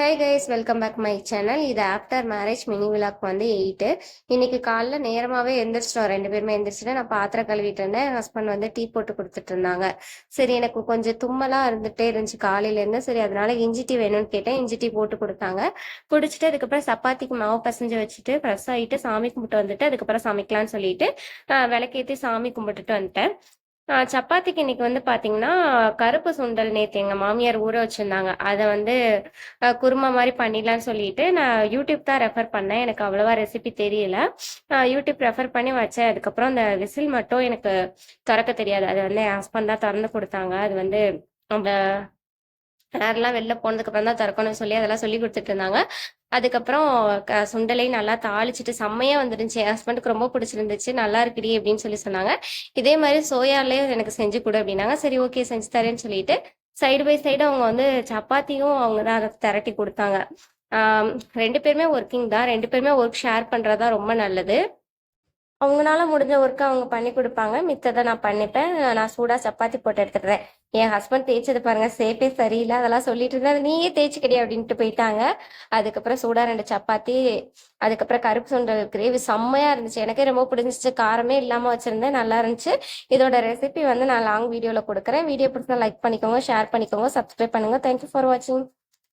Hey guys, welcome back my channel. இது after marriage mini vlog வந்து 8. இன்னைக்கு காலைல நேரமாகவே எந்திரிச்சிட்டோம். 2 பேருமே எந்திரிச்சிட்டு நான் பாத்திரம் கழுவிட்டு இருந்தேன். என் ஹஸ்பண்ட் வந்து டீ போட்டு கொடுத்துட்டு இருந்தாங்க. சரி, எனக்கு கொஞ்சம் தும்மலாக இருந்துகிட்டே இருந்துச்சு காலையிலேருந்து. சரி, அதனால இஞ்சி டீ வேணும்னு கேட்டேன். இஞ்சி டீ போட்டு கொடுத்தாங்க. குடிச்சிட்டு அதுக்கப்புறம் சப்பாத்திக்கு மாவு பசைஞ்சு வச்சுட்டு ஃப்ரெஷ் ஆகிட்டு சாமி கும்பிட்டு வந்துட்டு அதுக்கப்புறம் சமைக்கலாம்னு சொல்லிட்டு விளக்கேற்றி சாமி கும்பிட்டுட்டு வந்துட்டேன். சப்பாத்திக்கு இன்னைக்கு வந்து பாத்தீங்கன்னா கருப்பு சுண்டல் நேற்று எங்க மாமியார் ஊற வச்சிருந்தாங்க. அதை வந்து குருமா மாதிரி பண்ணிடலான்னு சொல்லிட்டு நான் யூடியூப் தான் ரெஃபர் பண்ணேன். எனக்கு அவ்வளவா ரெசிபி தெரியல. யூடியூப் ரெஃபர் பண்ணி வச்சேன். அதுக்கப்புறம் அந்த விசில் மட்டும் எனக்கு திறக்க தெரியாது. அது வந்து என் ஹஸ்பண்ட் தான் திறந்து கொடுத்தாங்க. அது வந்து அந்த யாரெல்லாம் வெளில போனதுக்கு அப்புறம் தான் திறக்கணும்னு சொல்லி அதெல்லாம் சொல்லி கொடுத்துட்டு இருந்தாங்க. அதுக்கப்புறம் சுண்டலையும் நல்லா தாளிச்சிட்டு செம்மையா வந்துருந்துச்சு. என் ஹஸ்பண்டுக்கு ரொம்ப பிடிச்சிருந்துச்சு. நல்லா இருக்குடி அப்படின்னு சொல்லி சொன்னாங்க. இதே மாதிரி சோயாலேயே எனக்கு செஞ்சு கொடு அப்படின்னாங்க. சரி, ஓகே, செஞ்சு தரேன்னு சொல்லிட்டு சைடு பை சைடு அவங்க வந்து சப்பாத்தியும் அவங்க தான் அதை திரட்டி கொடுத்தாங்க. ஆஹ் 2 பேருமே ஒர்க்கிங் தான். 2 பேருமே ஒர்க் ஷேர் பண்றதா ரொம்ப நல்லது. அவங்களால முடிஞ்ச ஒர்க்கு அவங்க பண்ணி கொடுப்பாங்க. மித்ததை நான் பண்ணிப்பேன். நான் சூடாக சப்பாத்தி போட்டு எடுத்துடுறேன். என் ஹஸ்பண்ட் தேய்ச்சது பாருங்க, சேப்பே சரியில்லை. அதெல்லாம் சொல்லிட்டு இருந்தேன். அது நீயே தேய்ச்சிக்கடி அப்படின்ட்டு போயிட்டாங்க. அதுக்கப்புறம் சூடாக 2 சப்பாத்தி, அதுக்கப்புறம் கருப்பு சுண்டல் கிரேவி செம்மையா இருந்துச்சு. எனக்கே ரொம்ப பிடிச்சிச்சு. காரமே இல்லாமல் வச்சிருந்தேன், நல்லா இருந்துச்சு. இதோட ரெசிபி வந்து நான் லாங் வீடியோவில் கொடுக்குறேன். வீடியோ பிடிச்சா லைக் பண்ணிக்கோங்க, ஷேர் பண்ணிக்கோங்க, சப்ஸ்கிரைப் பண்ணுங்க. தேங்க்யூ ஃபார் வாட்சிங்.